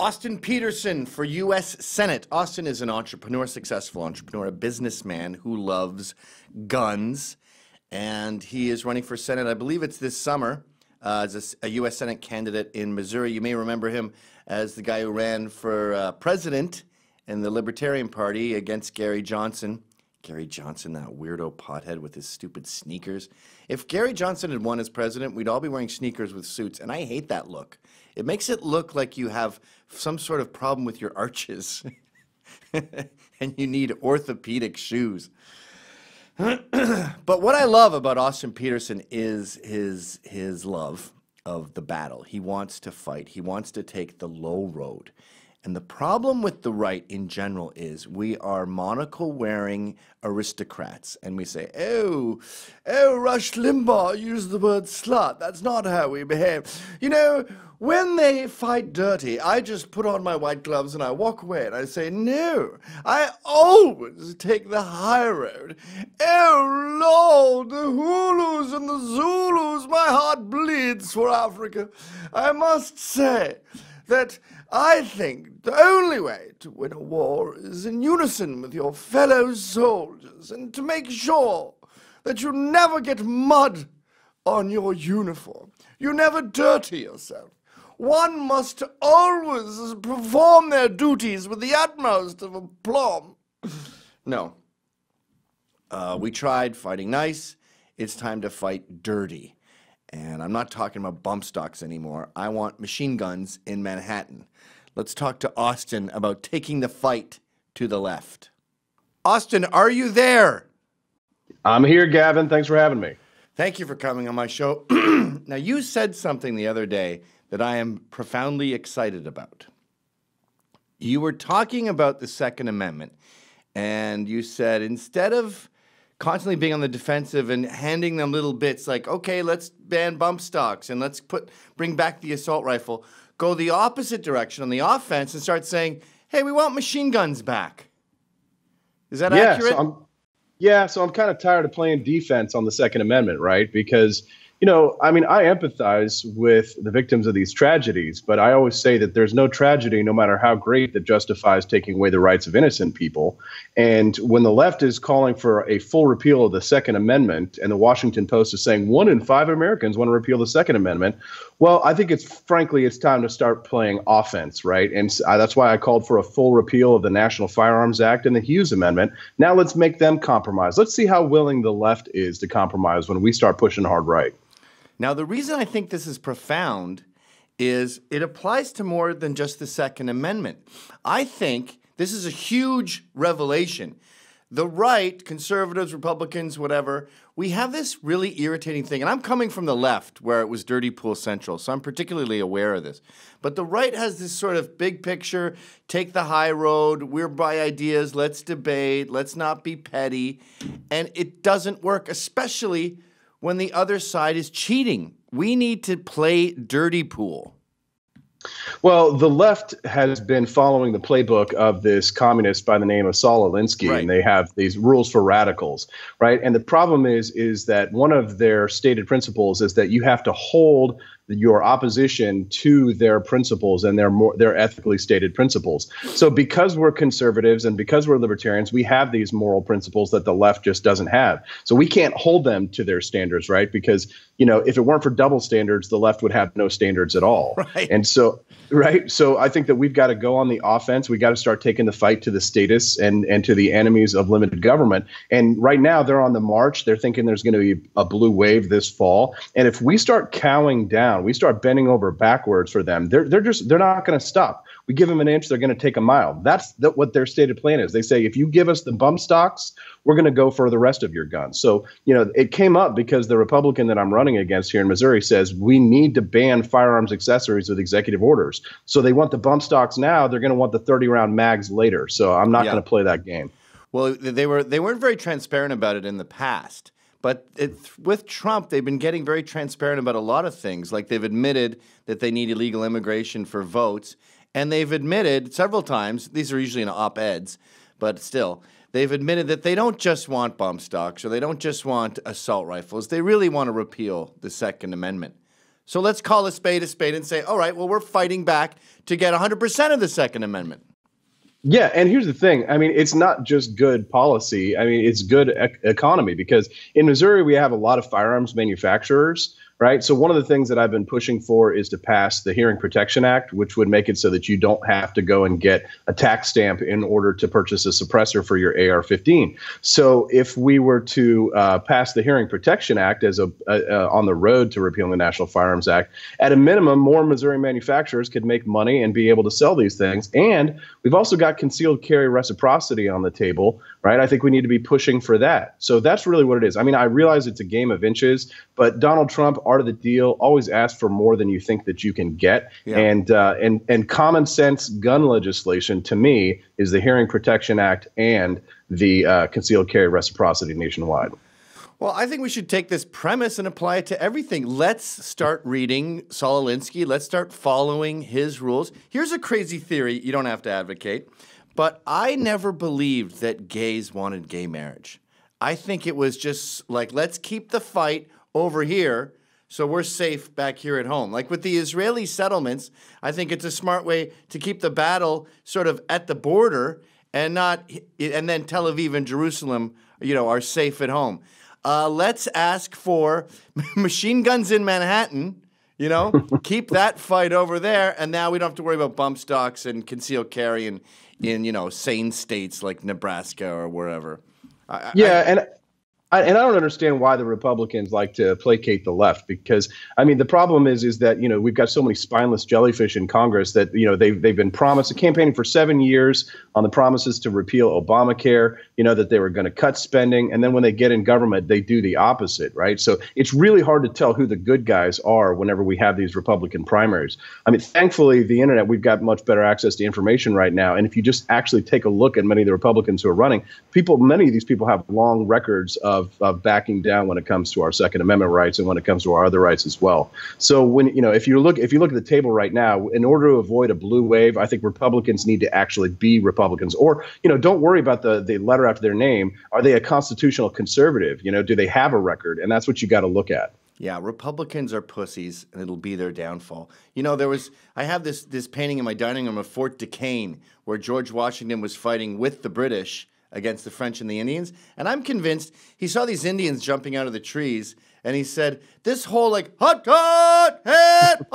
Austin Petersen for U.S. Senate. Austin is an entrepreneur, successful entrepreneur, a businessman who loves guns, and he is running for Senate. I believe it's this summer as a U.S. Senate candidate in Missouri. You may remember him as the guy who ran for president in the Libertarian Party against Gary Johnson. Gary Johnson, that weirdo pothead with his stupid sneakers. If Gary Johnson had won as president, we'd all be wearing sneakers with suits, and I hate that look. It makes it look like you have some sort of problem with your arches and you need orthopedic shoes. But what I love about Austin Petersen is his love of the battle. He wants to fight. He wants to take the low road. And the problem with the right in general is we are monocle-wearing aristocrats. And we say, oh, Rush Limbaugh used the word slut. That's not how we behave. You know, when they fight dirty, I just put on my white gloves and I walk away and I say, no, I always take the high road. Oh, Lord, the Hulus and the Zulus, my heart bleeds for Africa. I must say that I think the only way to win a war is in unison with your fellow soldiers and to make sure that you never get mud on your uniform. You never dirty yourself. One must always perform their duties with the utmost of aplomb. No. We tried fighting nice. It's time to fight dirty. And I'm not talking about bump stocks anymore. I want machine guns in Manhattan. Let's talk to Austin about taking the fight to the left. Austin, are you there? I'm here, Gavin. Thanks for having me. Thank you for coming on my show. Now, you said something the other day that I am profoundly excited about. You were talking about the Second Amendment, and you said instead of constantly being on the defensive and handing them little bits like, okay, let's ban bump stocks and let's bring back the assault rifle, go the opposite direction on the offense and start saying, hey, we want machine guns back. Is that accurate? So I'm kind of tired of playing defense on the Second Amendment, right? Because, you know, I mean, I empathize with the victims of these tragedies, but I always say that there's no tragedy, no matter how great, that justifies taking away the rights of innocent people. And when the left is calling for a full repeal of the Second Amendment, and the Washington Post is saying 1 in 5 Americans want to repeal the Second Amendment, well, I think it's time to start playing offense, right? And that's why I called for a full repeal of the National Firearms Act and the Hughes Amendment. Now let's make them compromise. Let's see how willing the left is to compromise when we start pushing hard right. Now, the reason I think this is profound is it applies to more than just the Second Amendment. I think this is a huge revelation. The right, conservatives, Republicans, whatever, we have this really irritating thing. And I'm coming from the left where it was Dirty Pool Central, so I'm particularly aware of this. But the right has this sort of big picture, take the high road, we're by ideas, let's debate, let's not be petty. And it doesn't work, especially when the other side is cheating. We need to play dirty pool. Well, the left has been following the playbook of this communist by the name of Saul Alinsky, right. And they have these rules for radicals, right? And the problem is that one of their stated principles is that you have to hold your opposition to their principles and their ethically stated principles. So because we're conservatives and because we're libertarians, we have these moral principles that the left just doesn't have. So we can't hold them to their standards, right? Because, you know, if it weren't for double standards, the left would have no standards at all. Right. And so, right. So I think that we've got to go on the offense. We got to start taking the fight to the statists and to the enemies of limited government. And right now they're on the march. They're thinking there's going to be a blue wave this fall. And if we start cowing down, we start bending over backwards for them, they're not going to stop. We give them an inch, they're going to take a mile. That's what their stated plan is. They say, if you give us the bump stocks, we're going to go for the rest of your guns. So, you know, it came up because the Republican that I'm running against here in Missouri says we need to ban firearms accessories with executive orders. So they want the bump stocks now. They're going to want the 30-round mags later. So I'm not going to play that game. Well, they weren't very transparent about it in the past. But with Trump, they've been getting very transparent about a lot of things. Like they've admitted that they need illegal immigration for votes. And they've admitted several times, these are usually in op-eds, but still, they've admitted that they don't just want bump stocks or they don't just want assault rifles. They really want to repeal the Second Amendment. So let's call a spade and say, all right, well, we're fighting back to get 100% of the Second Amendment. Yeah, and here's the thing. I mean, it's not just good policy. I mean, it's good economy, because in Missouri, we have a lot of firearms manufacturers, right? So one of the things that I've been pushing for is to pass the Hearing Protection Act, which would make it so that you don't have to go and get a tax stamp in order to purchase a suppressor for your AR-15. So if we were to pass the Hearing Protection Act as on the road to repealing the National Firearms Act, at a minimum, more Missouri manufacturers could make money and be able to sell these things. And we've also got concealed carry reciprocity on the table, right? I think we need to be pushing for that. So that's really what it is. I mean, I realize it's a game of inches, but Donald Trump, art of the deal, always asks for more than you think that you can get. Yeah. And common sense gun legislation, to me, is the Hearing Protection Act and the concealed carry reciprocity nationwide. Well, I think we should take this premise and apply it to everything. Let's start reading Saul Alinsky. Let's start following his rules. Here's a crazy theory. You don't have to advocate. But I never believed that gays wanted gay marriage. I think it was just like, let's keep the fight over here so we're safe back here at home. Like with the Israeli settlements, I think it's a smart way to keep the battle sort of at the border and then Tel Aviv and Jerusalem, are safe at home. Let's ask for machine guns in Manhattan, keep that fight over there, and now we don't have to worry about bump stocks and concealed carry in sane states like Nebraska or wherever. And I don't understand why the Republicans like to placate the left, because, I mean, the problem is that, we've got so many spineless jellyfish in Congress that, they've been campaigning for 7 years on the promises to repeal Obamacare, that they were going to cut spending. And then when they get in government, they do the opposite. Right. So it's really hard to tell who the good guys are whenever we have these Republican primaries. I mean, thankfully, the internet, we've got much better access to information right now. And if you just actually take a look at many of the Republicans who are running, many of these people have long records of backing down when it comes to our Second Amendment rights and when it comes to our other rights as well. So when if you look at the table right now, in order to avoid a blue wave, I think Republicans need to actually be Republicans, or don't worry about the letter after their name. Are they a constitutional conservative? Do they have a record? And that's what you got to look at. Yeah, Republicans are pussies, and it'll be their downfall. I have this painting in my dining room of Fort Duquesne, where George Washington was fighting with the British against the French and the Indians. And I'm convinced he saw these Indians jumping out of the trees, and he said, this whole hot, head,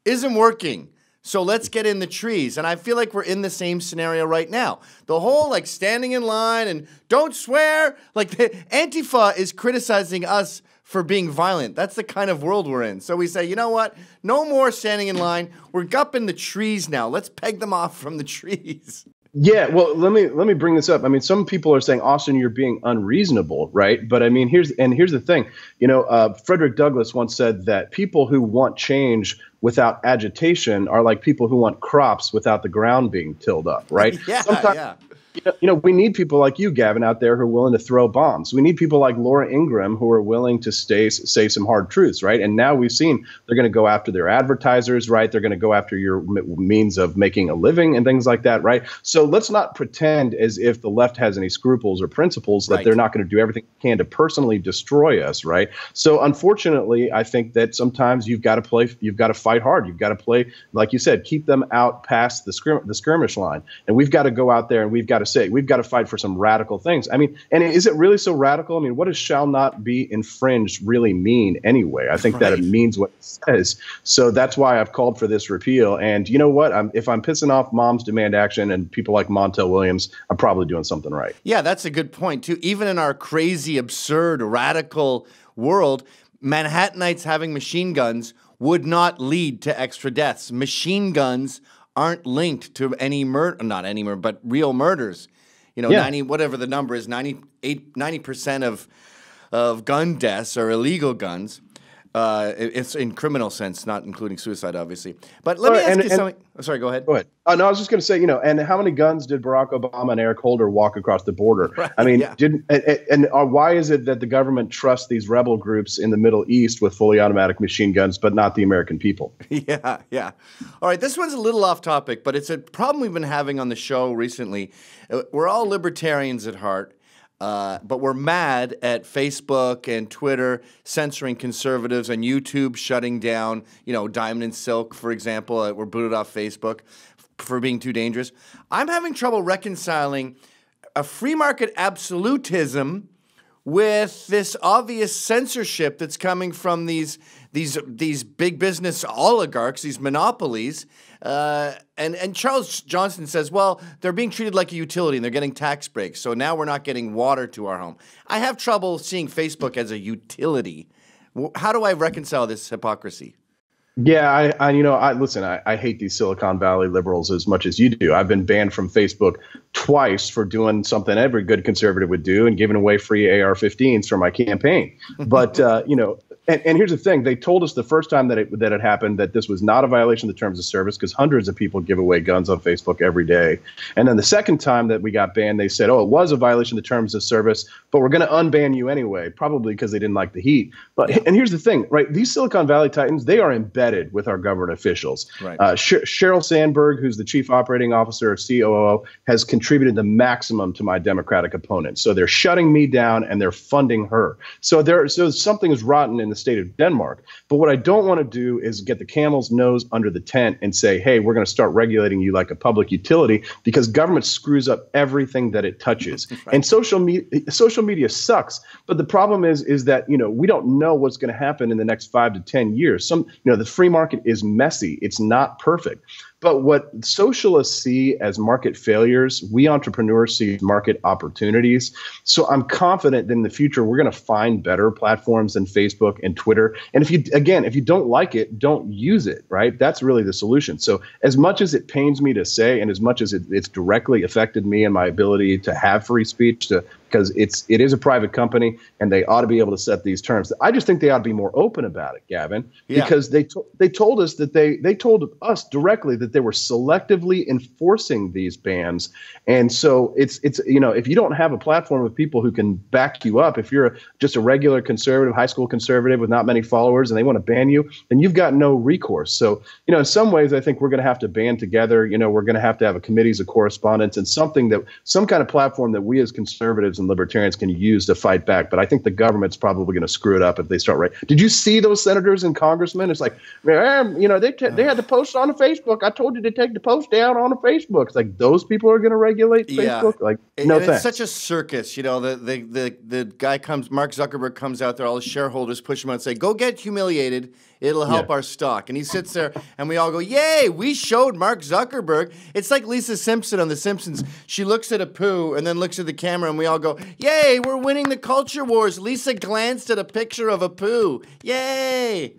isn't working. So let's get in the trees. And I feel like we're in the same scenario right now. The whole standing in line and don't swear, the Antifa is criticizing us for being violent. That's the kind of world we're in. So we say, you know what? No more standing in line. We're up in the trees now. Let's peg them off from the trees. Yeah, well, let me bring this up. I mean, some people are saying, Austin, you're being unreasonable, right? But I mean, here's the thing. Frederick Douglass once said that people who want change without agitation are like people who want crops without the ground being tilled up, right? Yeah. We need people like you, Gavin, out there who are willing to throw bombs. We need people like Laura Ingraham who are willing to say some hard truths, right? And now we've seen they're going to go after their advertisers, right? They're going to go after your means of making a living and things like that, right? So let's not pretend as if the left has any scruples or principles that they're not going to do everything they can to personally destroy us, right? So unfortunately, I think that sometimes you've got to fight hard. You've got to play, like you said, keep them out past the skirmish line. And we've got to go out there and we've got to say, we've got to fight for some radical things. I mean, and is it really so radical? I mean, what does shall not be infringed really mean anyway? I think that it means what it says. So that's why I've called for this repeal. And you know what? If I'm pissing off moms demand action and people like Montel Williams, I'm probably doing something right. Yeah, that's a good point, too. Even in our crazy, absurd, radical world, Manhattanites having machine guns would not lead to extra deaths. Machine guns aren't linked to any murder, not any murder, but real murders. 90, whatever the number is, 90% of gun deaths are illegal guns. It's in criminal sense, not including suicide, obviously. But let me ask you something. Oh, sorry, go ahead. Go ahead. No, I was just going to say, and how many guns did Barack Obama and Eric Holder walk across the border? Right, I mean, why is it that the government trusts these rebel groups in the Middle East with fully automatic machine guns, but not the American people? Yeah. All right, this one's a little off topic, but it's a problem we've been having on the show recently. We're all libertarians at heart. But we're mad at Facebook and Twitter censoring conservatives and YouTube shutting down, Diamond and Silk, for example, were booted off Facebook for being too dangerous. I'm having trouble reconciling a free market absolutism with this obvious censorship that's coming from these big business oligarchs, these monopolies. And Charles Johnson says, well, they're being treated like a utility and they're getting tax breaks. So now we're not getting water to our home. I have trouble seeing Facebook as a utility. How do I reconcile this hypocrisy? Yeah, I hate these Silicon Valley liberals as much as you do. I've been banned from Facebook twice for doing something every good conservative would do and giving away free AR-15s for my campaign. But, and here's the thing. They told us the first time that it happened that this was not a violation of the terms of service because hundreds of people give away guns on Facebook every day. And then the second time that we got banned, they said, it was a violation of the terms of service, but we're going to unban you anyway, probably because they didn't like the heat. And here's the thing, right? These Silicon Valley titans, they are embedded with our government officials. Right. Sheryl Sandberg, who's the chief operating officer of COO, has contributed the maximum to my Democratic opponents. So they're shutting me down and they're funding her. So something is rotten in the state of Denmark. But what I don't want to do is get the camel's nose under the tent and say, hey, we're going to start regulating you like a public utility, because government screws up everything that it touches. Right. And social media sucks. But the problem is that, we don't know what's going to happen in the next 5 to 10 years. The free market is messy. It's not perfect. But what socialists see as market failures, we entrepreneurs see as market opportunities. So I'm confident that in the future, we're going to find better platforms than Facebook and Twitter. And if you don't like it, don't use it, right? That's really the solution. So as much as it pains me to say, and as much as it's directly affected me and my ability to have free speech, because it is a private company and they ought to be able to set these terms. I just think they ought to be more open about it, Gavin, because they told us that they told us directly that they were selectively enforcing these bans. And so it's if you don't have a platform of people who can back you up, if you're just a regular conservative, high school conservative with not many followers and they want to ban you, then you've got no recourse. So, in some ways, I think we're going to have to band together. We're going to have a committees of correspondence and some kind of platform that we as conservatives and libertarians can use to fight back. But I think the government's probably going to screw it up if they start. Did you see those senators and congressmen? It's like, they had to post on Facebook. I told you to take the post down on the Facebook. It's like, those people are going to regulate Facebook? Like, no thanks. It's such a circus. The guy Mark Zuckerberg comes out there, all his shareholders push him out and say, go get humiliated. It'll help our stock. And he sits there and we all go, yay, we showed Mark Zuckerberg. It's like Lisa Simpson on The Simpsons. She looks at a poo and then looks at the camera and we all go, yay, we're winning the culture wars. Lisa glanced at a picture of a poo. Yay.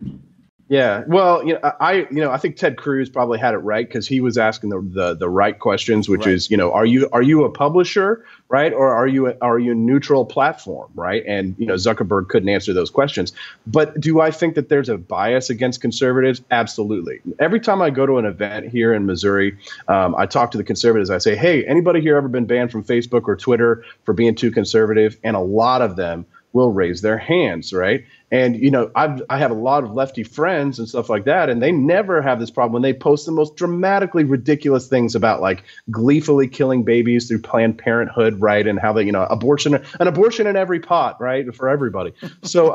Yeah, well, I think Ted Cruz probably had it right because he was asking the right questions, which is, are you a publisher, right, or are you a neutral platform, right? And Zuckerberg couldn't answer those questions. But do I think that there's a bias against conservatives? Absolutely. Every time I go to an event here in Missouri, I talk to the conservatives. I say, hey, anybody here ever been banned from Facebook or Twitter for being too conservative? And a lot of them will raise their hands, right? And, I have a lot of lefty friends and stuff like that, and they never have this problem when they post the most dramatically ridiculous things about, like, gleefully killing babies through Planned Parenthood, right? And how they, an abortion in every pot, right, for everybody. So,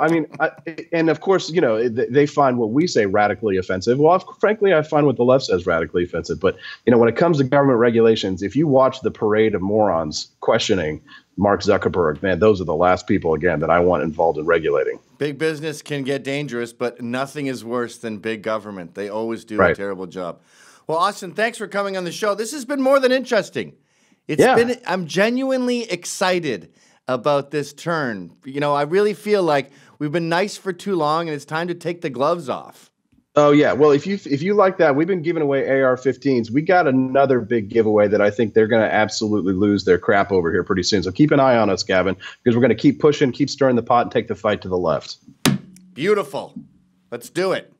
and of course, they find what we say radically offensive. Well, frankly, I find what the left says radically offensive. But, when it comes to government regulations, if you watch the parade of morons questioning Mark Zuckerberg, man, those are the last people, again, that I want involved in regulating. Big business can get dangerous, but nothing is worse than big government. They always do a terrible job. Well, Austin, thanks for coming on the show. This has been more than interesting. I'm genuinely excited about this turn. I really feel like we've been nice for too long, and it's time to take the gloves off. Oh, yeah. Well, if you like that, we've been giving away AR-15s. We got another big giveaway that I think they're going to absolutely lose their crap over here pretty soon. So keep an eye on us, Gavin, because we're going to keep pushing, keep stirring the pot, and take the fight to the left. Beautiful. Let's do it.